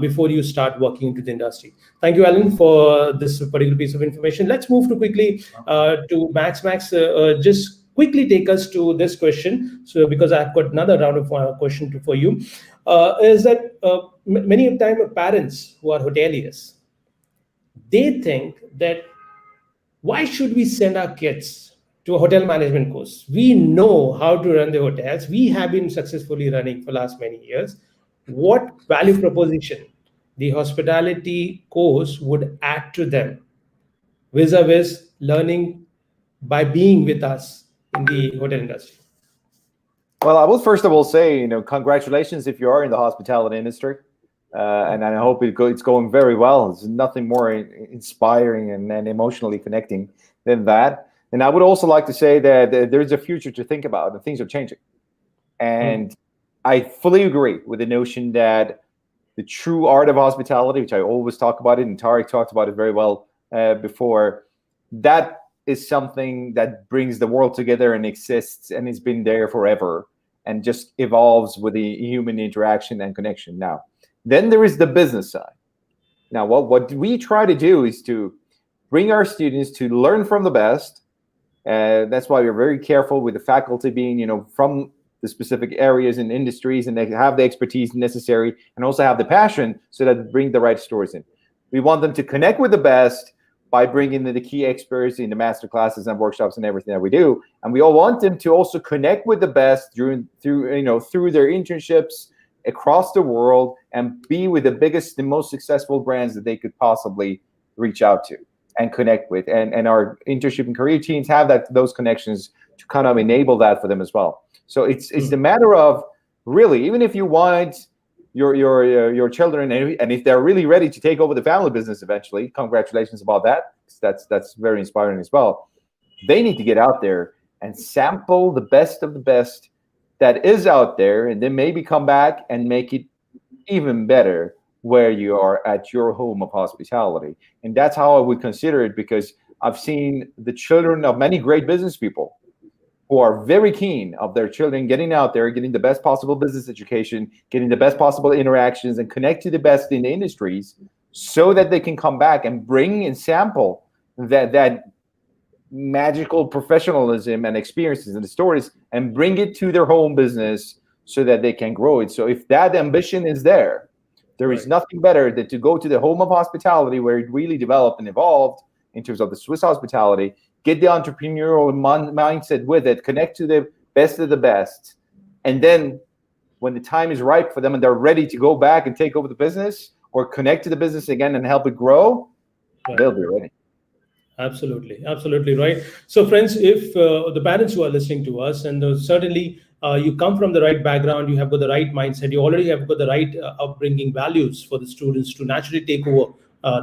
before you start working into the industry. Thank you, Alan, for this particular piece of information. Let's move to quickly to Max. Max, just quickly take us to this question. So, because I've got another round of question for you, is that many of the time parents who are hoteliers, they think that why should we send our kids to a hotel management course? We know how to run the hotels. We have been successfully running for the last many years. What value proposition the hospitality course would add to them vis-a-vis learning by being with us in the hotel industry? Well, I will first of all say, congratulations if you are in the hospitality industry. And I hope it's going very well. There's nothing more inspiring and emotionally connecting than that. And I would also like to say that there's a future to think about, and things are changing. And I fully agree with the notion that the true art of hospitality, which I always talk about it, and Tariq talked about it very well before, that is something that brings the world together and exists and has been there forever and just evolves with the human interaction and connection. Now, then there is the business side. Now, what we try to do is to bring our students to learn from the best. That's why we're very careful with the faculty being, from the specific areas and industries, and they have the expertise necessary and also have the passion so that they bring the right stories in. We want them to connect with the best by bringing in the key experts in the master classes and workshops and everything that we do. And we all want them to also connect with the best through their internships across the world and be with the biggest, the most successful brands that they could possibly reach out to and connect with. And our internship and career teams have those connections to kind of enable that for them as well. So it's the matter of really, even if you want your children, and if they're really ready to take over the family business eventually, congratulations about that. That's very inspiring as well. They need to get out there and sample the best of the best that is out there, and then maybe come back and make it even better where you are at your home of hospitality. And that's how I would consider it, because I've seen the children of many great business people who are very keen of their children getting out there, getting the best possible business education, getting the best possible interactions, and connect to the best in the industries, so that they can come back and bring and sample that magical professionalism and experiences and the stories, and bring it to their home business so that they can grow it. So if that ambition is there, there is nothing better than to go to the home of hospitality, where it really developed and evolved in terms of the Swiss hospitality, get the entrepreneurial mindset with it, connect to the best of the best. And then when the time is ripe for them and they're ready to go back and take over the business or connect to the business again and help it grow, they'll be ready. Absolutely, absolutely right. So friends, if the parents who are listening to us, and certainly you come from the right background, you have got the right mindset, you already have got the right upbringing values for the students to naturally take over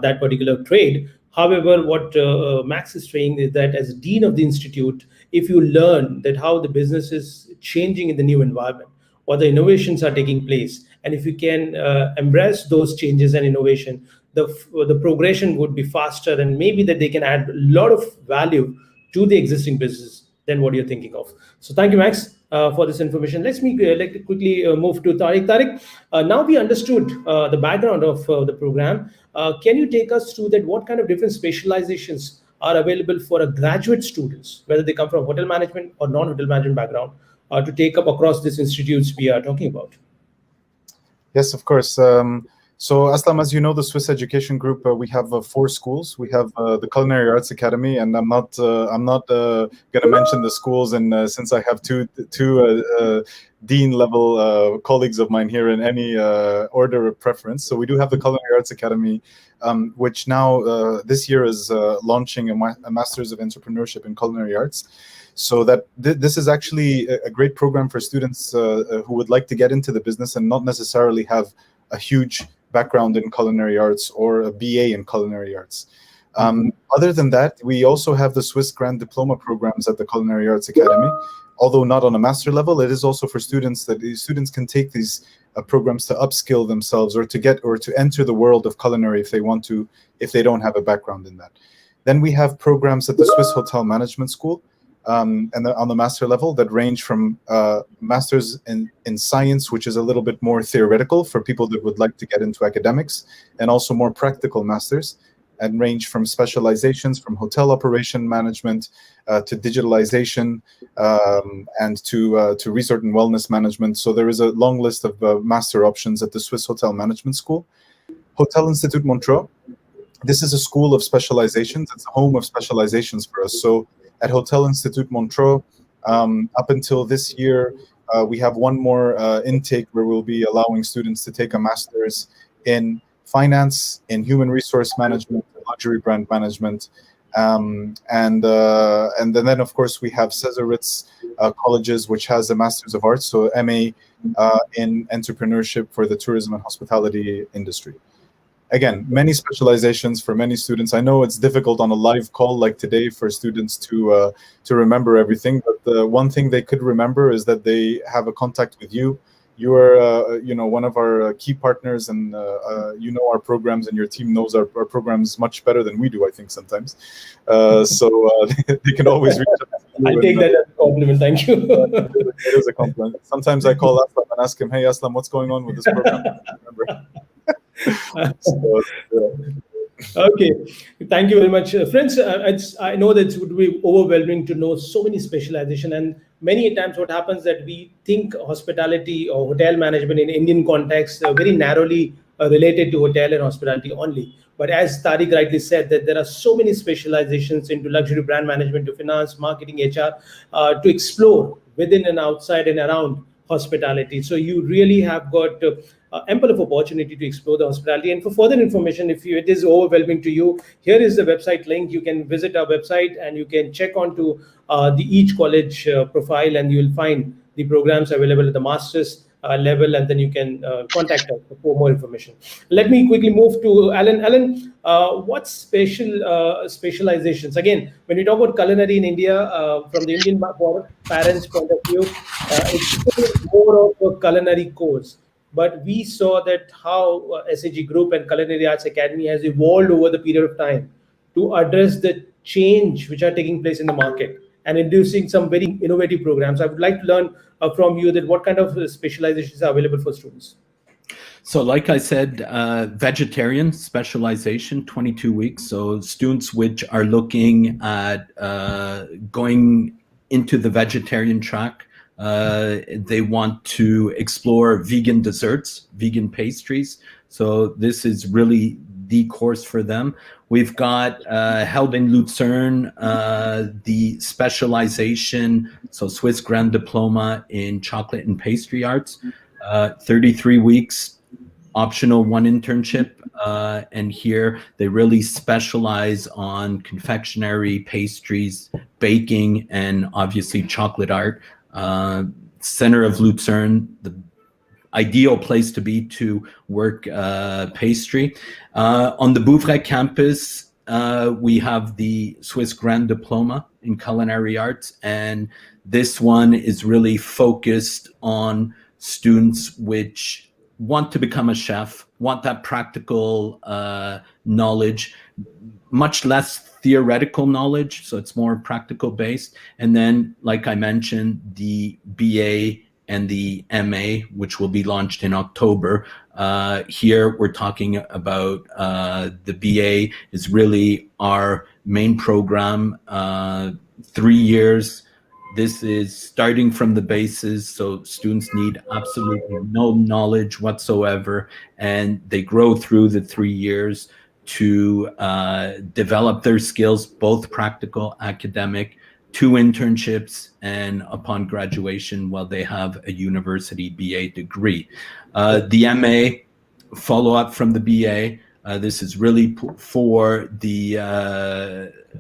that particular trade. However, what Max is saying is that as dean of the institute, if you learn that how the business is changing in the new environment, what the innovations are taking place, and if you can embrace those changes and innovation, the progression would be faster, and maybe that they can add a lot of value to the existing business than what you're thinking of. So thank you, Max, for this information. Let me quickly move to Tariq. Tariq, now we understood the background of the program. Can you take us through that? What kind of different specializations are available for a graduate students, whether they come from hotel management or non-hotel management background, to take up across these institutes we are talking about? Yes, of course. So Aslam, as you know, the Swiss Education Group, we have 4 schools. We have the Culinary Arts Academy, and I'm not going to mention the schools, and since I have two dean level colleagues of mine here in any order of preference. So we do have the Culinary Arts Academy, which now this year is launching a Master's of Entrepreneurship in Culinary Arts. So that this is actually a great program for students who would like to get into the business and not necessarily have a huge background in culinary arts or a BA in culinary arts. Other than that, we also have the Swiss Grand Diploma programs at the Culinary Arts Academy. Although not on a master level, it is also for students that students can take these programs to upskill themselves or to enter the world of culinary if they want to, if they don't have a background in that. Then we have programs at the Swiss Hotel Management School, and on the master level that range from masters in science, which is a little bit more theoretical for people that would like to get into academics, and also more practical masters, and range from specializations from hotel operation management to digitalization and to resort and wellness management. So there is a long list of master options at the Swiss Hotel Management School. Hotel Institute Montreux, this is a school of specializations. It's a home of specializations for us. So at Hotel Institute Montreux, up until this year, we have one more intake where we'll be allowing students to take a master's in finance, in human resource management, luxury brand management, and then of course we have Cesar Ritz colleges, which has a Masters of Arts, so MA in entrepreneurship for the tourism and hospitality industry. Again, many specializations for many students. I know it's difficult on a live call like today for students to remember everything, but the one thing they could remember is that they have a contact with you. You are, one of our key partners, and you know our programs, and your team knows our programs much better than we do, I think, sometimes. So they can always reach out to you. I take that as a compliment. Thank you. It is a compliment. Sometimes I call Aslam and ask him, "Hey, Aslam, what's going on with this program?" Okay, thank you very much, friends. I know that it would be overwhelming to know so many specialization, and many times what happens that we think hospitality or hotel management in Indian context very narrowly related to hotel and hospitality only. But as Tariq rightly said, that there are so many specializations into luxury brand management, to finance, marketing, HR, to explore within and outside and around hospitality. So you really have got ample of opportunity to explore the hospitality. And for further information, if it is overwhelming to you, here is the website link. You can visit our website and you can check onto each college profile, and you will find the programs available at the master's level, and then you can contact us for more information. Let me quickly move to Alan. Alan, what specializations? Again, when we talk about culinary in India, from the Indian parents' point of view, it's more of a culinary course. But we saw that how SAG Group and Culinary Arts Academy has evolved over the period of time to address the change which are taking place in the market. and introducing some very innovative programs. I would like to learn from you that what kind of specializations are available for students. So like I said, vegetarian specialization, 22 weeks. So students which are looking at going into the vegetarian track, they want to explore vegan desserts, vegan pastries. So this is really the course for them. We've got held in Lucerne, the specialization, so Swiss Grand Diploma in chocolate and pastry arts, 33 weeks, optional 1 internship, and here they really specialize on confectionery, pastries, baking, and obviously chocolate art. Center of Lucerne, the ideal place to be to work pastry. On the Bouvray campus, we have the Swiss Grand Diploma in Culinary Arts, and this one is really focused on students which want to become a chef, want that practical knowledge, much less theoretical knowledge, so it's more practical based. And then, like I mentioned, the BA and the MA, which will be launched in October. Here we're talking about the BA is really our main program, 3 years. This is starting from the basis, so students need absolutely no knowledge whatsoever, and they grow through the 3 years to develop their skills, both practical, academic, 2 internships, and upon graduation, well, they have a university BA degree. The MA, follow up from the BA, this is really for the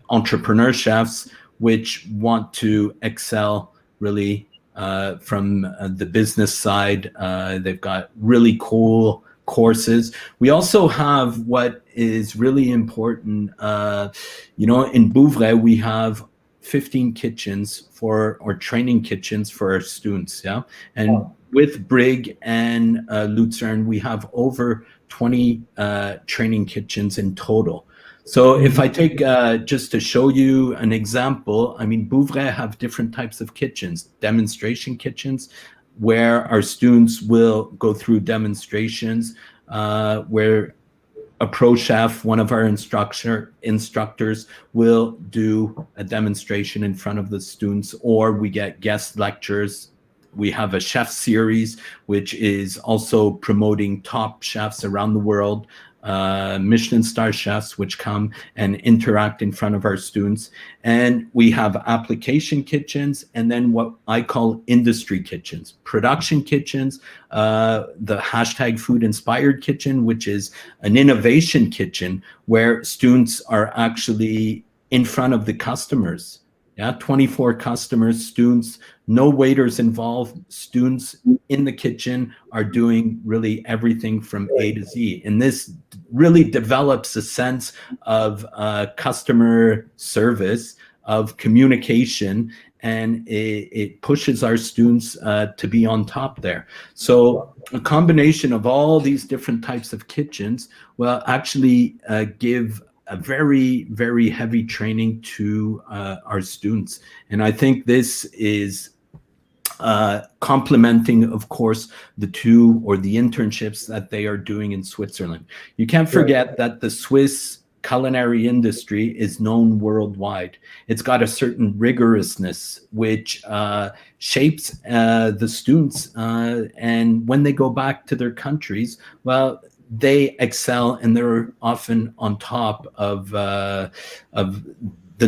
entrepreneur chefs which want to excel really from the business side. They've got really cool courses. We also have what is really important, in Bouvray, we have 15 kitchens or training kitchens for our students, yeah? And with Brig and Lucerne, we have over 20 training kitchens in total. So if I take, just to show you an example, I mean, Bouvray have different types of kitchens, demonstration kitchens, where our students will go through demonstrations, where a pro chef, one of our instructors will do a demonstration in front of the students, or we get guest lectures. We have a chef series, which is also promoting top chefs around the world, Michelin star chefs, which come and interact in front of our students. And we have application kitchens, and then what I call industry kitchens, production kitchens, the hashtag food inspired kitchen, which is an innovation kitchen where students are actually in front of the customers. Yeah, 24 customers, students, no waiters involved. Students in the kitchen are doing really everything from A to Z. And this really develops a sense of customer service, of communication, and it pushes our students to be on top there. So a combination of all these different types of kitchens will actually give a very, very heavy training to our students. And I think this is complementing, of course, the internships that they are doing in Switzerland. You can't forget that the Swiss culinary industry is known worldwide. It's got a certain rigorousness which shapes the students. And when they go back to their countries, well, they excel, and they're often on top of the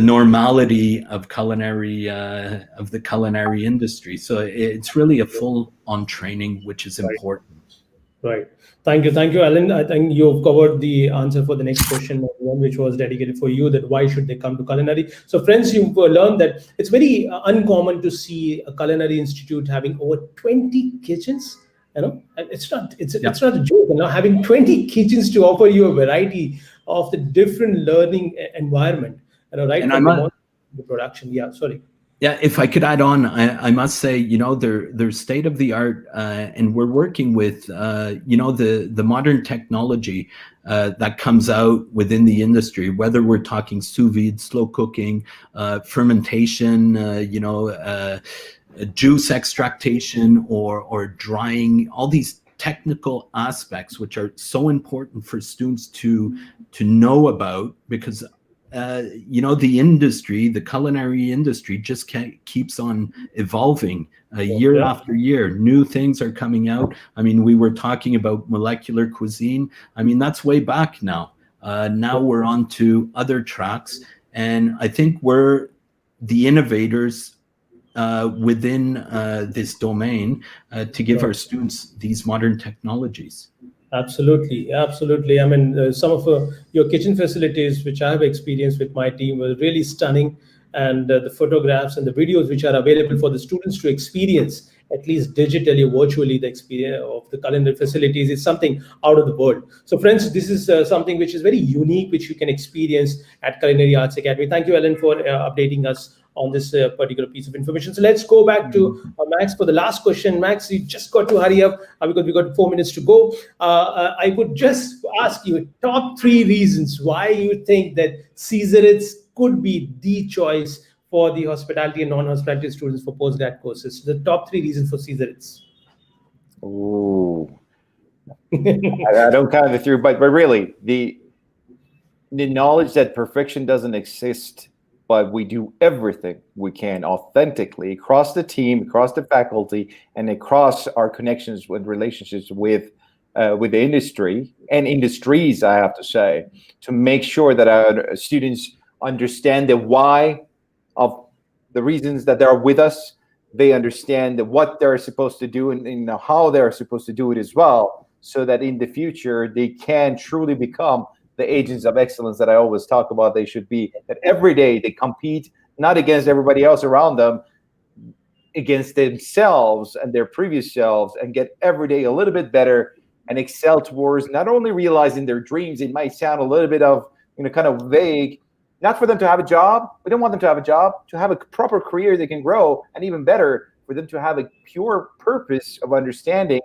normality of culinary of the culinary industry. So it's really a full-on training, which is important. Right. Thank you, Alan. I think you've covered the answer for the next question, which was dedicated for you, that why should they come to culinary? So friends, you've learned that it's very uncommon to see a culinary institute having over 20 kitchens. It's not a joke. Having 20 kitchens to offer you a variety of the different learning environment. Right, and from the production. Yeah, sorry. Yeah, if I could add on, I must say, they're state of the art, and we're working with, the modern technology that comes out within the industry, whether we're talking sous vide, slow cooking, fermentation, juice extraction, or drying, all these technical aspects which are so important for students to know about, because the industry, the culinary industry, just keeps on evolving year after year. New things are coming out. I mean, we were talking about molecular cuisine. I mean, that's way back now. Now we're on to other tracks, and I think we're the innovators within this domain to give our students these modern technologies. Absolutely, absolutely. I mean, some of your kitchen facilities, which I have experienced with my team, were really stunning, and the photographs and the videos which are available for the students to experience, at least digitally or virtually, the experience of the culinary facilities is something out of the world. So, friends, this is something which is very unique, which you can experience at Culinary Arts Academy. Thank you, Ellen, for updating us on this particular piece of information. So let's go back to Max for the last question. Max, you just got to hurry up because we got 4 minutes to go. I would just ask you top 3 reasons why you think that Caesarids could be the choice for the hospitality and non-hospitality students for postgrad courses. The top 3 reasons for Caesarids. Ooh, I don't count it through, but really the knowledge that perfection doesn't exist, but we do everything we can authentically across the team, across the faculty, and across our connections with relationships with the industry and industries, I have to say, to make sure that our students understand the why of the reasons that they're with us. They understand what they're supposed to do and how they're supposed to do it as well, so that in the future they can truly become the agents of excellence that I always talk about they should be. That every day they compete not against everybody else around them, against themselves and their previous selves, and get every day a little bit better and excel towards not only realizing their dreams. It might sound a little bit of kind of vague. Not for them to have a job. We don't want them to have a job. To have a proper career they can grow, and even better, for them to have a pure purpose of understanding.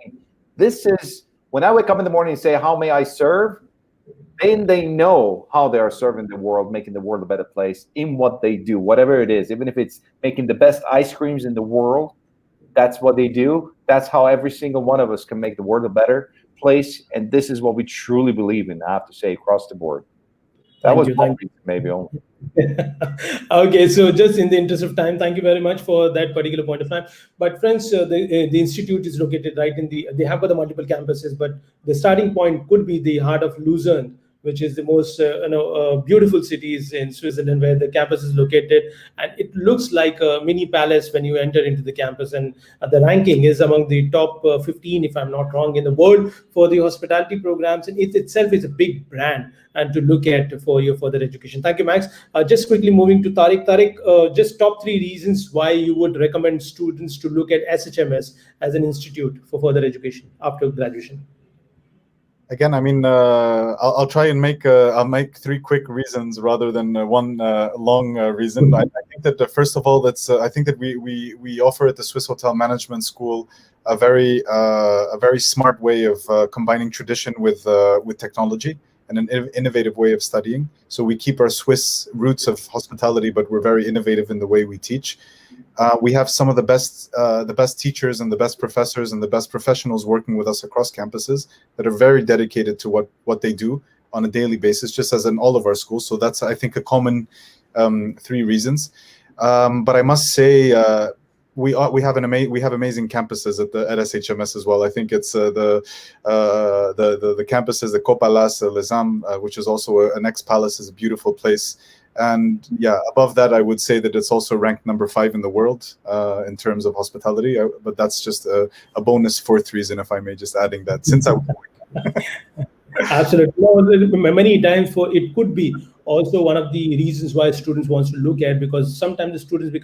This is when I wake up in the morning and say, "How may I serve?" Then they know how they are serving the world, making the world a better place in what they do, whatever it is. Even if it's making the best ice creams in the world, that's what they do. That's how every single one of us can make the world a better place. And this is what we truly believe in, I have to say, across the board. That was one reason, maybe only. Okay, so just in the interest of time, thank you very much for that particular point of time. But friends, the institute is located right in they have got the multiple campuses, but the starting point could be the heart of Lucerne, which is the most beautiful cities in Switzerland, where the campus is located, and it looks like a mini palace when you enter into the campus. And the ranking is among the top 15, if I'm not wrong, in the world for the hospitality programs, and it itself is a big brand and to look at for your further education. Thank you, Max. Just quickly moving to Tariq. Tariq, just top 3 reasons why you would recommend students to look at SHMS as an institute for further education after graduation. Again, I mean, I'll try and I'll make 3 quick reasons rather than one long reason. I think that first of all, I think that we offer at the Swiss Hotel Management School a very smart way of combining tradition with technology, and an innovative way of studying. So we keep our Swiss roots of hospitality, but we're very innovative in the way we teach. We have some of the best teachers and the best professors and the best professionals working with us across campuses that are very dedicated to what they do on a daily basis, just as in all of our schools. So that's, I think, a common 3 reasons. But I must say, we have amazing campuses at SHMS as well. I think it's the campuses, the Copalas, Les Âmes, which is also an ex-palace, is a beautiful place. And yeah, above that, I would say that it's also ranked number 5 in the world in terms of hospitality. But that's just a bonus 4th reason, if I may just adding that, since I was Absolutely. No, many times it could be also one of the reasons why students wants to look at, because sometimes the students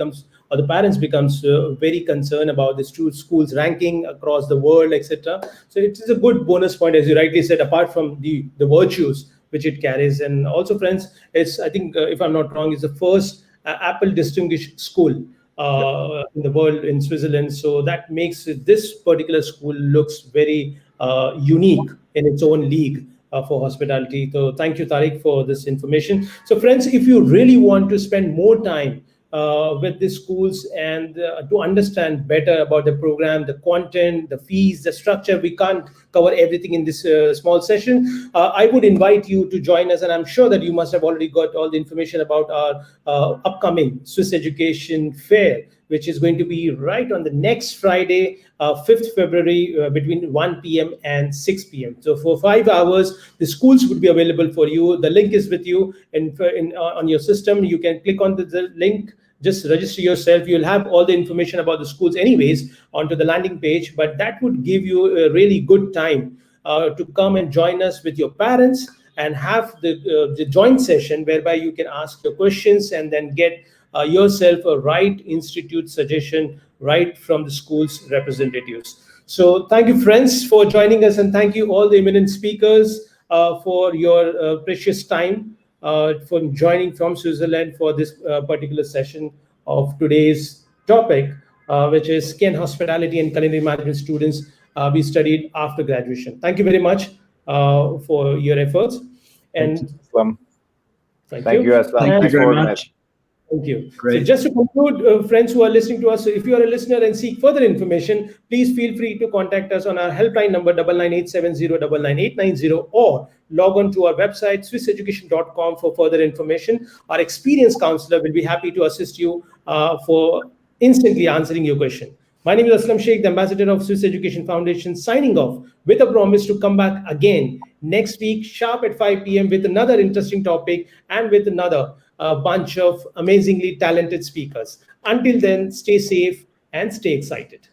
or the parents becomes very concerned about the school's ranking across the world, etc. So it is a good bonus point, as you rightly said, apart from the virtues which it carries. And also, friends, it's, I think, if I'm not wrong, it's the first Apple distinguished school in the world in Switzerland. So that makes this particular school looks very unique in its own league for hospitality. So thank you, Tariq, for this information. So friends, if you really want to spend more time with the schools and to understand better about the program, the content, the fees, the structure, we can't cover everything in this small session. I would invite you to join us, and I'm sure that you must have already got all the information about our upcoming Swiss Education Fair, which is going to be right on the next Friday, 5th February, between 1 p.m. and 6 p.m. So for 5 hours, the schools would be available for you. The link is with you on your system. You can click on the link, just register yourself. You'll have all the information about the schools anyways onto the landing page, but that would give you a really good time to come and join us with your parents and have the joint session whereby you can ask your questions and then get yourself a right institute suggestion right from the school's representatives. So thank you, friends, for joining us, and thank you all the eminent speakers for your precious time for joining from Switzerland for this particular session of today's topic, which is can hospitality and culinary management students be studied after graduation. Thank you very much for your efforts. And thank you, Aslam. Thank you very much. Thank you. Great. So just to conclude, friends who are listening to us, so if you are a listener and seek further information, please feel free to contact us on our helpline number 9987099890 or log on to our website swisseducation.com for further information. Our experienced counselor will be happy to assist you for instantly answering your question. My name is Aslam Sheikh, the ambassador of Swiss Education Foundation, signing off with a promise to come back again next week sharp at 5 p.m. with another interesting topic and with another bunch of amazingly talented speakers. Until then, stay safe and stay excited.